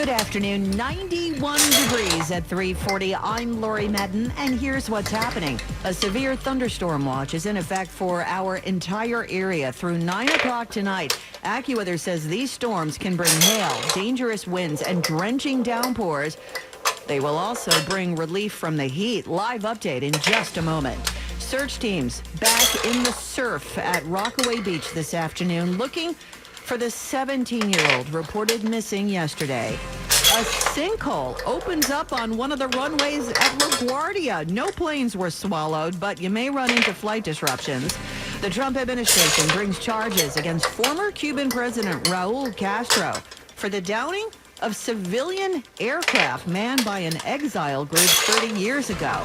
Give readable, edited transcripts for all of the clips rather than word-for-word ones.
Good afternoon. 91 degrees at 3:40. I'm Lori Madden, and here's what's happening. A severe thunderstorm watch is in effect for our entire area through 9 o'clock tonight. AccuWeather says these storms can bring hail, dangerous winds, and drenching downpours. They will also bring relief from the heat. Live update in just a moment. Search teams back in the surf at Rockaway Beach this afternoon looking for the 17-year-old reported missing yesterday. A sinkhole opens up on one of the runways at LaGuardia. No planes were swallowed, but you may run into flight disruptions. The Trump administration brings charges against former Cuban President Raul Castro for the downing of civilian aircraft manned by an exile group 30 years ago.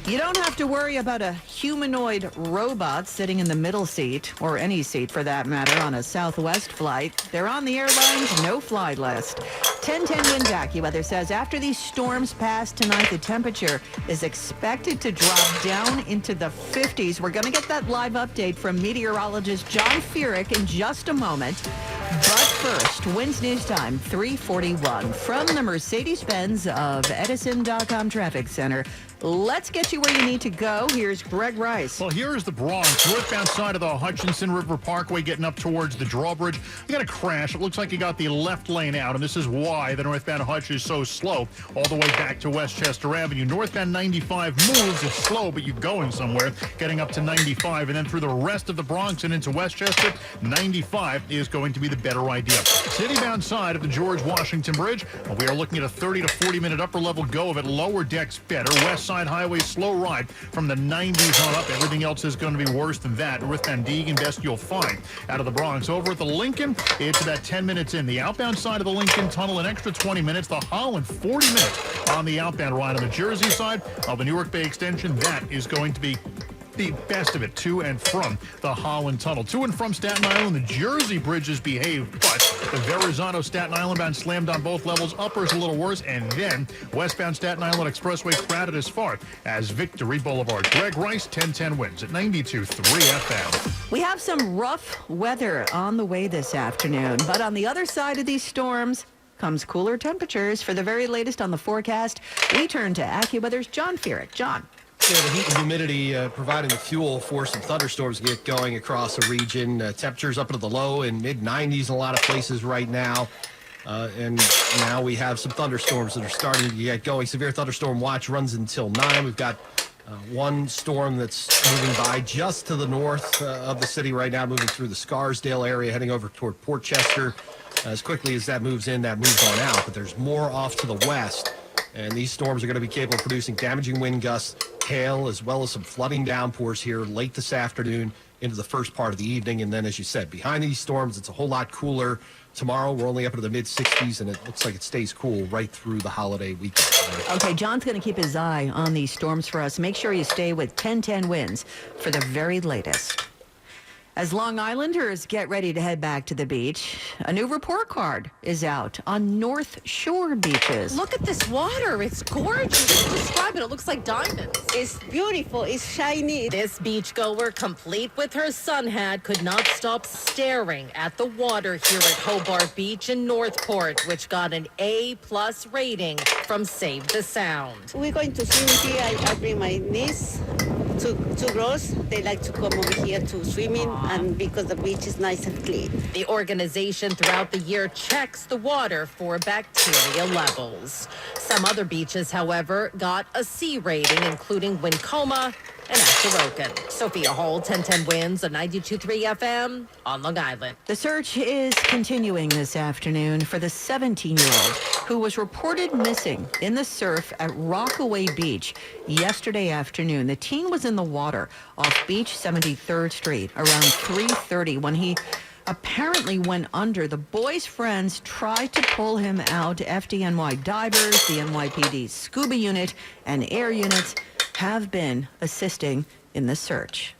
You don't have to worry about a humanoid robot sitting in the middle seat, or any seat for that matter, on a Southwest flight. They're on the airline's no-fly list. 10-10 wind AccuWeather says after these storms pass tonight, the temperature is expected to drop down into the 50s. We're going to get that live update from meteorologist John Feerick in just a moment. But first, Winds News Time, 3:41. From the Mercedes-Benz of Edison.com Traffic Center, let's get you where you need to go. Here's Greg Rice. Well, here is the Bronx, northbound side of the Hutchinson River Parkway, getting up towards the drawbridge. You got a crash. It looks like you got the left lane out, and this is why the northbound Hutch is so slow all the way back to Westchester Avenue. Northbound 95 moves. It's slow, but you're going somewhere, getting up to 95. And then through the rest of the Bronx and into Westchester, 95 is going to be the better idea. Citybound side of the George Washington Bridge, we are looking at a 30 to 40-minute upper level go of it. Lower decks better. West Side Highway, slow ride from the 90s on up. Everything else is going to be worse than that. Northbound Deegan, best you'll find out of the Bronx. Over at the Lincoln, it's about 10 minutes in. The outbound side of the Lincoln Tunnel, an extra 20 minutes. The Holland, 40 minutes on the outbound ride. On the Jersey side of the Newark Bay Extension, that is going to be the best of it to and from the Holland Tunnel. To and from Staten Island, the Jersey bridges behaved, but the Verrazano Staten Island bound slammed on both levels. Upper's a little worse, and then westbound Staten Island Expressway crowded as far as Victory Boulevard. Greg Rice, 1010 wins at 92.3 FM. We have some rough weather on the way this afternoon, but on the other side of these storms comes cooler temperatures. For the very latest on the forecast, we turn to AccuWeather's John Feerick. John. Yeah, the heat and humidity providing the fuel for some thunderstorms to get going across the region. Temperatures up into the low and mid-90s in a lot of places right now. And now we have some thunderstorms that are starting to get going. Severe thunderstorm watch runs until 9. We've got one storm that's moving by just to the north of the city right now, moving through the Scarsdale area, heading over toward Port Chester. As quickly as that moves in, that moves on out. But there's more off to the west. And these storms are going to be capable of producing damaging wind gusts, hail, as well as some flooding downpours here late this afternoon into the first part of the evening. And then, as you said, behind these storms, it's a whole lot cooler. Tomorrow, we're only up into the mid-60s, and it looks like it stays cool right through the holiday weekend. Okay, John's going to keep his eye on these storms for us. Make sure you stay with 1010 Winds for the very latest. As Long Islanders get ready to head back to the beach, a new report card is out on North Shore beaches. Look at this water. It's gorgeous. Just describe it. It looks like diamonds. It's beautiful. It's shiny. This beachgoer, complete with her sun hat, could not stop staring at the water here at Hobart Beach in Northport, which got an A+ rating from Save the Sound. We're going to swim here. I bring my niece. Two girls, they like to come over here to swimming, and because the beach is nice and clean. The organization throughout the year checks the water for bacteria levels. Some other beaches, however, got a C rating, including Wincoma and Assarokan. Sophia Hall, 1010 Winds, a 92.3 FM on Long Island. The search is continuing this afternoon for the 17-year-old who was reported missing in the surf at Rockaway Beach yesterday afternoon. The teen was in the water off Beach 73rd Street around 3:30 when he apparently went under. The boy's friends tried to pull him out. FDNY divers, the NYPD scuba unit, and air units have been assisting in the search.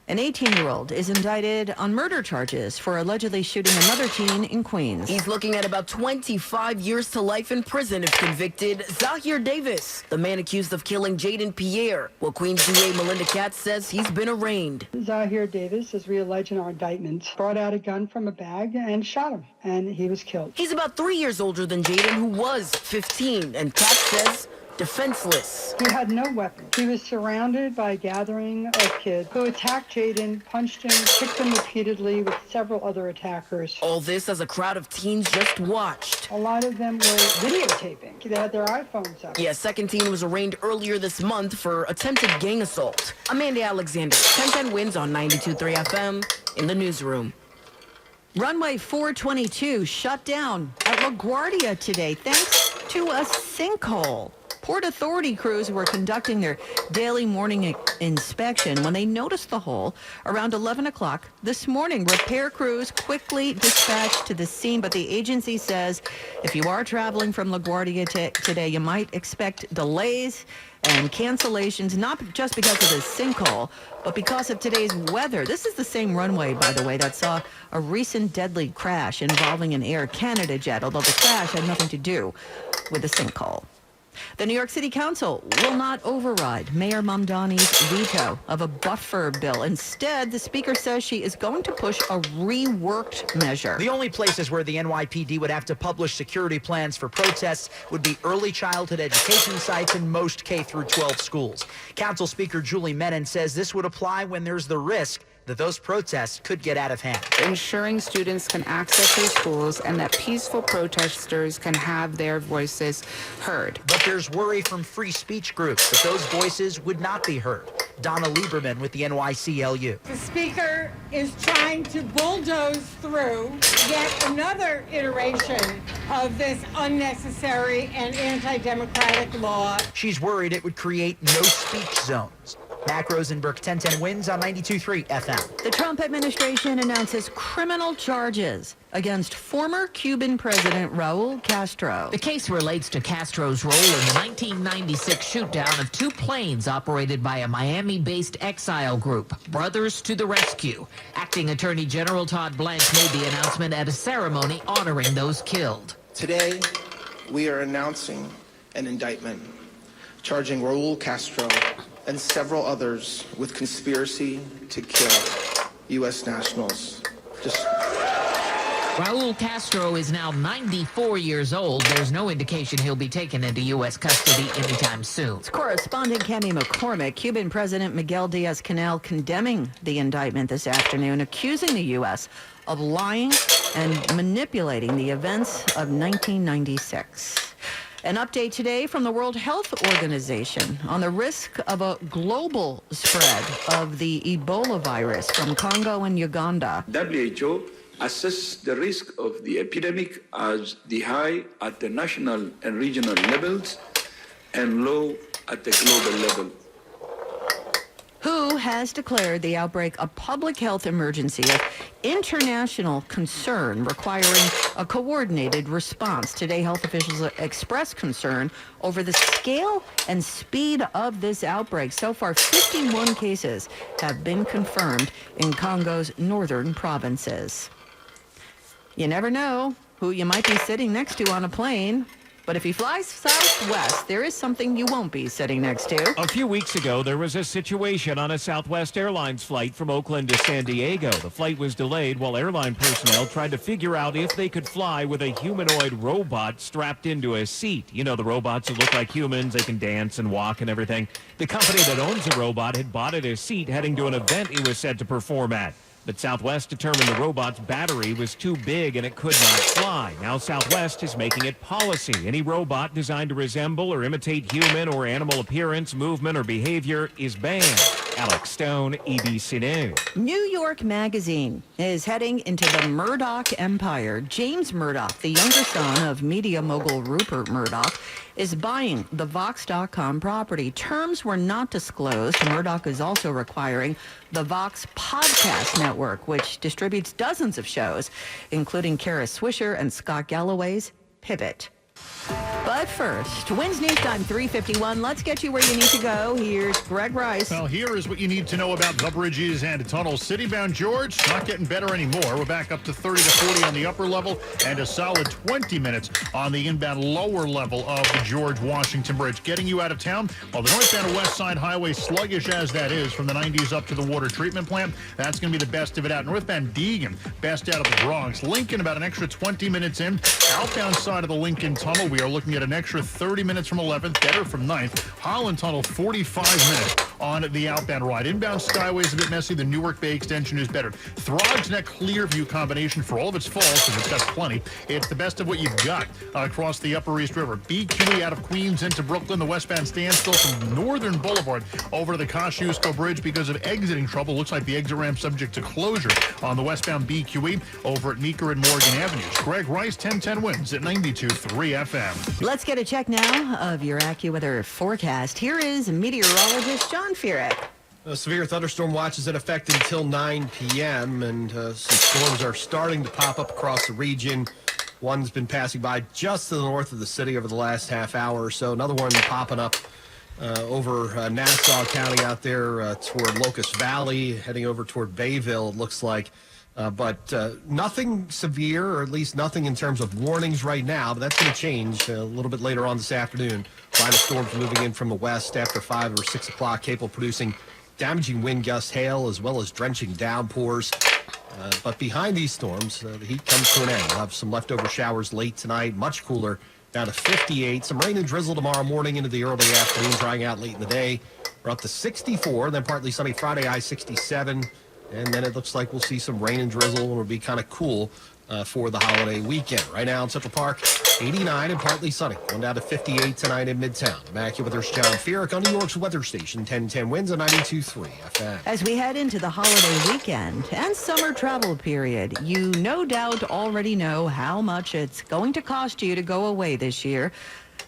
An 18-year-old is indicted on murder charges for allegedly shooting another teen in Queens. He's looking at about 25 years to life in prison if convicted. Zahir Davis, the man accused of killing Jaden Pierre. Well, Queens DA Melinda Katz says he's been arraigned. Zahir Davis, as we allege in our indictment, brought out a gun from a bag and shot him, and he was killed. He's about 3 years older than Jaden, who was 15, and Katz says defenseless. He had no weapon. He was surrounded by a gathering of kids who attacked Jaden, punched him, kicked him repeatedly with several other attackers. All this as a crowd of teens just watched. A lot of them were videotaping. They had their iPhones up. Yeah, second teen was arraigned earlier this month for attempted gang assault. Amanda Alexander, 1010 wins on 92.3 FM in the newsroom. Runway 422 shut down at LaGuardia today thanks to a sinkhole. Port Authority crews were conducting their daily morning inspection when they noticed the hole around 11 o'clock this morning. Repair crews quickly dispatched to the scene, but the agency says if you are traveling from LaGuardia today, you might expect delays and cancellations, not just because of the sinkhole, but because of today's weather. This is the same runway, by the way, that saw a recent deadly crash involving an Air Canada jet, although the crash had nothing to do with the sinkhole. The New York City Council will not override Mayor Mamdani's veto of a buffer bill. Instead, the speaker says she is going to push a reworked measure. The only places where the NYPD would have to publish security plans for protests would be early childhood education sites and most K-12 schools. Council Speaker Julie Menon says this would apply when there's the risk that those protests could get out of hand. Ensuring students can access their schools and that peaceful protesters can have their voices heard. But there's worry from free speech groups that those voices would not be heard. Donna Lieberman with the NYCLU. The Speaker is trying to bulldoze through yet another iteration of this unnecessary and anti-democratic law. She's worried it would create no speech zones. Mac Rosenberg, 1010 wins on 92.3 FM. The Trump administration announces criminal charges against former Cuban President Raul Castro. The case relates to Castro's role in the 1996 shootdown of two planes operated by a Miami-based exile group, Brothers to the Rescue. Acting Attorney General Todd Blank made the announcement at a ceremony honoring those killed. Today, we are announcing an indictment charging Raul Castro and several others with conspiracy to kill U.S. nationals. Raul Castro is now 94 years old. There's no indication he'll be taken into U.S. custody anytime soon. Correspondent Kenny McCormick, Cuban President Miguel Diaz-Canel condemning the indictment this afternoon, accusing the U.S. of lying and manipulating the events of 1996. An update today from the World Health Organization on the risk of a global spread of the Ebola virus from Congo and Uganda. WHO assesses the risk of the epidemic as the high at the national and regional levels and low at the global level. WHO has declared the outbreak a public health emergency of international concern requiring a coordinated response. Today, health officials expressed concern over the scale and speed of this outbreak. So far, 51 cases have been confirmed in Congo's northern provinces. You never know who you might be sitting next to on a plane. But if he flies Southwest, there is something you won't be sitting next to. A few weeks ago, there was a situation on a Southwest Airlines flight from Oakland to San Diego. The flight was delayed while airline personnel tried to figure out if they could fly with a humanoid robot strapped into a seat. You know, the robots that look like humans, they can dance and walk and everything. The company that owns the robot had bought it a seat heading to an event it was set to perform at. But Southwest determined the robot's battery was too big and it could not fly. Now Southwest is making it policy. Any robot designed to resemble or imitate human or animal appearance, movement, or behavior is banned. Alex Stone, ABC News. New York Magazine is heading into the Murdoch empire. James Murdoch, the younger son of media mogul Rupert Murdoch, is buying the Vox.com property. Terms were not disclosed. Murdoch is also requiring the Vox podcast network, which distributes dozens of shows, including Kara Swisher and Scott Galloway's Pivot. But first, Wins News Time 3:51. Let's get you where you need to go. Here's Greg Rice. Well, here is what you need to know about the bridges and tunnels. Citybound George, not getting better anymore. We're back up to 30 to 40 on the upper level and a solid 20 minutes on the inbound lower level of the George Washington Bridge. Getting you out of town, while the northbound west side highway, sluggish as that is, from the 90s up to the water treatment plant, that's going to be the best of it out. Northbound Deegan, best out of the Bronx. Lincoln, about an extra 20 minutes in. Outbound side of the Lincoln Tunnel, we are looking at an extra 30 minutes from 11th, better from 9th. Holland Tunnel, 45 minutes on the outbound ride. Inbound Skyway is a bit messy. The Newark Bay extension is better. Throgs Neck Clearview combination, for all of its faults, and it's got plenty, it's the best of what you've got across the Upper East River. BQE out of Queens into Brooklyn. The westbound standstill from Northern Boulevard over to the Kosciuszko Bridge because of exiting trouble. Looks like the exit ramp subject to closure on the westbound BQE over at Meeker and Morgan Avenues. Greg Rice, 1010 Wins at 92.3 FM. Let's get a check now of your AccuWeather forecast. Here is meteorologist John Feerick. A severe thunderstorm watch is in effect until 9 p.m., and some storms are starting to pop up across the region. One's been passing by just to the north of the city over the last half hour or so. Another one popping up over Nassau County out there toward Locust Valley, heading over toward Bayville, it looks like. But nothing severe, or at least nothing in terms of warnings right now, but that's going to change a little bit later on this afternoon. Line of storms moving in from the west after 5 or 6 o'clock, capable of producing damaging wind gusts, hail, as well as drenching downpours. But behind these storms, the heat comes to an end. We'll have some leftover showers late tonight, much cooler, down to 58. Some rain and drizzle tomorrow morning into the early afternoon, drying out late in the day. We're up to 64, then partly sunny Friday, high 67. And then it looks like we'll see some rain and drizzle, and it'll be kind of cool for the holiday weekend. Right now in Central Park, 89 and partly sunny. Going down to 58 tonight in Midtown. I'm AccuWeather's John Feerick on New York's weather station, 1010 Wins at 92.3 FM. As we head into the holiday weekend and summer travel period, you no doubt already know how much it's going to cost you to go away this year.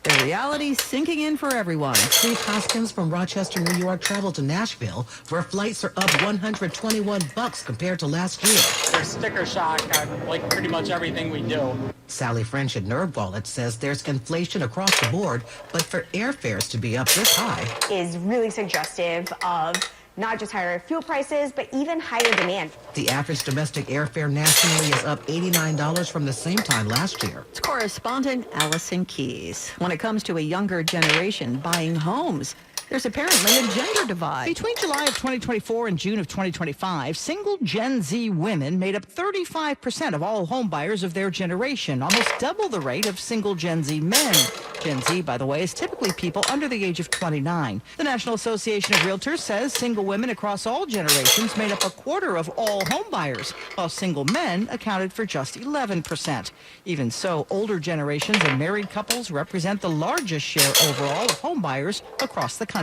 The reality's sinking in for everyone. Steve Hoskins from Rochester, New York, traveled to Nashville, where flights are up $121 compared to last year. There's sticker shock on like pretty much everything we do. Sally French at NerdWallet says there's inflation across the board, but for airfares to be up this high is really suggestive of not just higher fuel prices, but even higher demand. The average domestic airfare nationally is up $89 from the same time last year. It's correspondent Allison Keys. When it comes to a younger generation buying homes, there's apparently a gender divide. Between July of 2024 and June of 2025, single Gen Z women made up 35% of all home buyers of their generation, almost double the rate of single Gen Z men. Gen Z, by the way, is typically people under the age of 29. The National Association of Realtors says single women across all generations made up a quarter of all home buyers, while single men accounted for just 11%. Even so, older generations and married couples represent the largest share overall of home buyers across the country.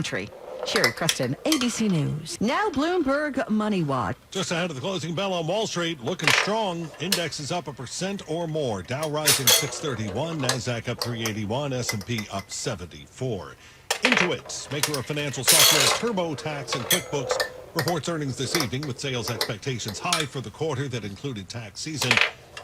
Sherry Preston, ABC News. Now Bloomberg Money Watch. Just ahead of the closing bell on Wall Street, looking strong. Index is up 1% or more. Dow rising 631, NASDAQ up 381, S&P up 74. Intuit, maker of financial software TurboTax and QuickBooks, reports earnings this evening with sales expectations high for the quarter that included tax season.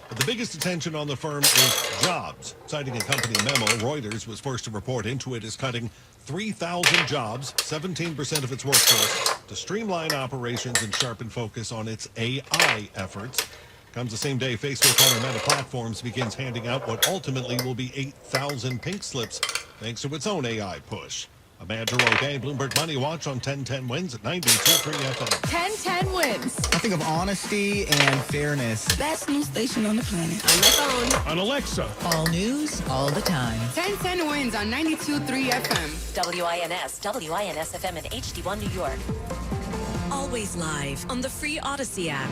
But the biggest attention on the firm is jobs. Citing a company memo, Reuters was first to report Intuit is cutting 3,000 jobs, 17% of its workforce, to streamline operations and sharpen focus on its AI efforts. Comes the same day Facebook owner Meta Platforms begins handing out what ultimately will be 8,000 pink slips thanks to its own AI push. I'm Andrew O'Day, Bloomberg Money Watch on 1010 Wins at 92.3 FM. 1010 Wins. I think of honesty and fairness. Best news station on the planet. On my phone. On Alexa. All news, all the time. 1010 Wins on 92.3 FM. WINS FM and HD1 New York. Always live on the free Odyssey app.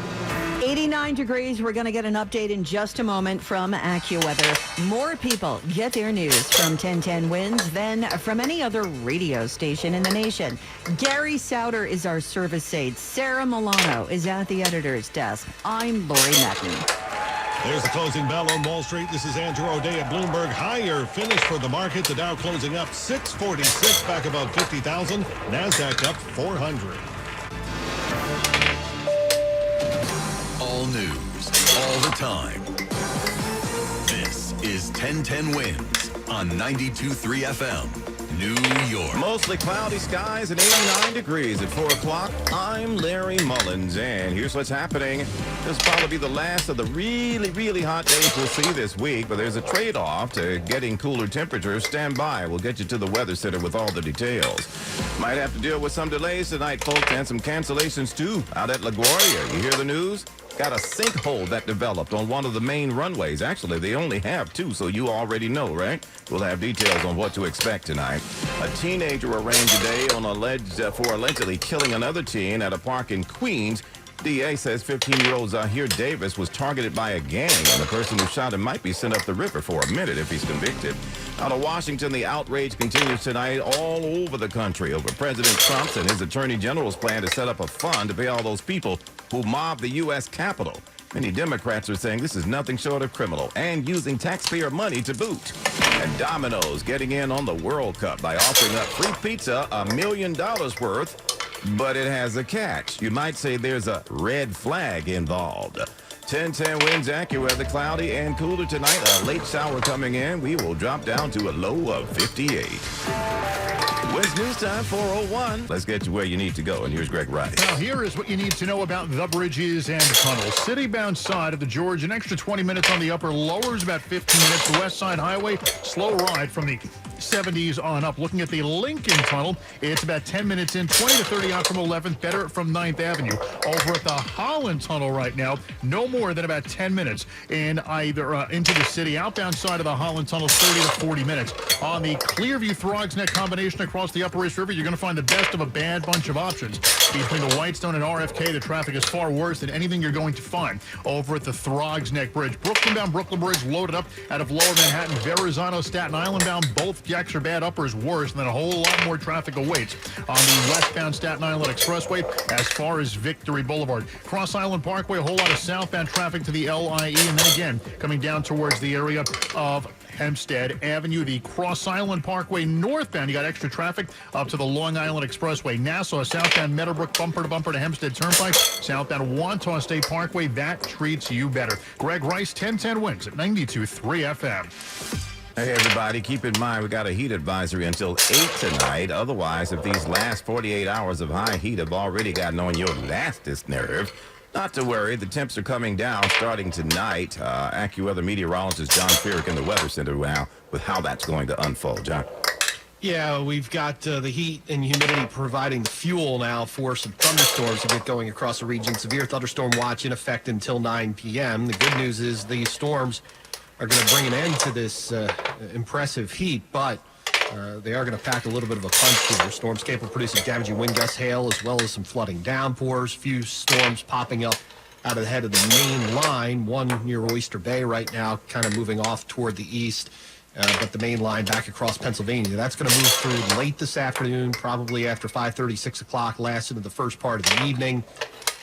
89 degrees. We're going to get an update in just a moment from AccuWeather. More people get their news from 1010 Wins than from any other radio station in the nation. Gary Souter is our service aide. Sarah Milano is at the editor's desk. I'm Lori Madden. There's the closing bell on Wall Street. This is Andrew O'Day at Bloomberg. Higher finish for the market. The Dow closing up 646, back above 50,000. NASDAQ up 400. All news, all the time. This is 1010 Wins on 92.3 FM, New York. Mostly cloudy skies and 89 degrees at 4 o'clock. I'm Larry Mullins, and here's what's happening. This will probably be the last of the really, really hot days we'll see this week, but there's a trade-off to getting cooler temperatures. Stand by. We'll get you to the Weather Center with all the details. Might have to deal with some delays tonight, folks, and some cancellations, too, out at LaGuardia. You hear the news? Got a sinkhole that developed on one of the main runways. Actually, they only have two, so you already know, right? We'll have details on what to expect tonight. A teenager arraigned today on for allegedly killing another teen at a park in Queens. DA says 15-year-old Zahir Davis was targeted by a gang, and the person who shot him might be sent up the river for a minute if he's convicted. Out of Washington, the outrage continues tonight all over the country over President Trump's and his attorney general's plan to set up a fund to pay all those people who mobbed the U.S. Capitol. Many Democrats are saying this is nothing short of criminal and using taxpayer money to boot. And Domino's getting in on the World Cup by offering up free pizza, $1 million worth. But it has a catch. You might say there's a red flag involved. 10-10 winds, AccuWeather, cloudy and cooler tonight. A late shower coming in. We will drop down to a low of 58. West News Time, 4:01. Let's get you where you need to go. And here's Greg Rice. Now, here is what you need to know about the bridges and tunnels. City-bound side of the George, an extra 20 minutes on the upper. Lower is about 15 minutes. The West Side Highway, slow ride from the 70s on up. Looking at the Lincoln Tunnel, it's about 10 minutes in, 20 to 30 out from 11th, better from 9th Avenue. Over at the Holland Tunnel right now, no more than about 10 minutes in either into the city. Outbound side of the Holland Tunnel, 30 to 40 minutes. On the Clearview-Throgs Neck combination across the Upper East River, you're going to find the best of a bad bunch of options. Between the Whitestone and RFK, the traffic is far worse than anything you're going to find over at the Throgs Neck Bridge. Brooklyn-bound Brooklyn Bridge loaded up out of Lower Manhattan. Verrazano, Staten Island-bound, both jacks are bad. Upper is worse, and then a whole lot more traffic awaits on the westbound Staten Island Expressway as far as Victory Boulevard. Cross Island Parkway, a whole lot of southbound traffic to the LIE, and then again coming down towards the area of Hempstead Avenue. The Cross Island Parkway northbound, you got extra traffic up to the Long Island Expressway. Nassau, southbound Meadowbrook, bumper to bumper to Hempstead Turnpike. Southbound Wantagh State Parkway, that treats you better. Greg Rice, 10-10 wins at 92.3 FM. Hey, everybody, keep in mind we got a heat advisory until 8 tonight. Otherwise, if these last 48 hours of high heat have already gotten on your lastest nerve, not to worry, the temps are coming down starting tonight. AccuWeather meteorologist John Feerick in the Weather Center now with how that's going to unfold. John? Yeah, we've got the heat and humidity providing the fuel now for some thunderstorms to get going across the region. Severe thunderstorm watch in effect until 9 p.m. The good news is these storms are going to bring an end to this impressive heat, but they are going to pack a little bit of a punch here. Storms capable of producing damaging wind gusts, hail, as well as some flooding downpours. Few storms popping up out of the head of the main line. One near Oyster Bay right now, kind of moving off toward the east. But the main line back across Pennsylvania. That's going to move through late this afternoon, probably after 5:30, 6 o'clock, last into the first part of the evening.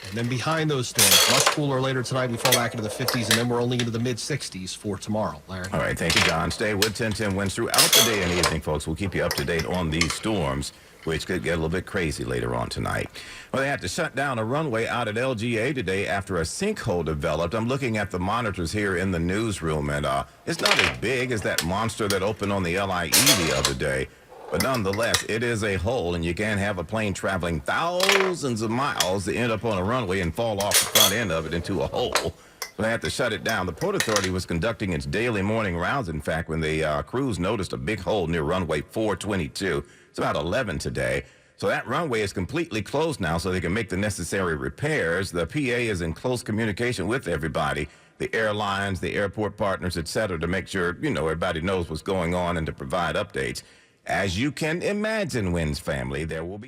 And then behind those storms, much cooler later tonight, we fall back into the 50s, and then we're only into the mid-60s for tomorrow, Larry. All right, thank you, John. Stay with 10-10 winds throughout the day and evening, folks. We'll keep you up to date on these storms, which could get a little bit crazy later on tonight. Well, they had to shut down a runway out at LGA today after a sinkhole developed. I'm looking at the monitors here in the newsroom, and it's not as big as that monster that opened on the LIE the other day. But nonetheless, it is a hole, and you can't have a plane traveling thousands of miles to end up on a runway and fall off the front end of it into a hole. So they had to shut it down. The Port Authority was conducting its daily morning rounds, in fact, when the crews noticed a big hole near runway 422. It's about 11 today. So that runway is completely closed now so they can make the necessary repairs. The PA is in close communication with everybody, the airlines, the airport partners, et cetera, to make sure, everybody knows what's going on and to provide updates. As you can imagine, Winds family, there will be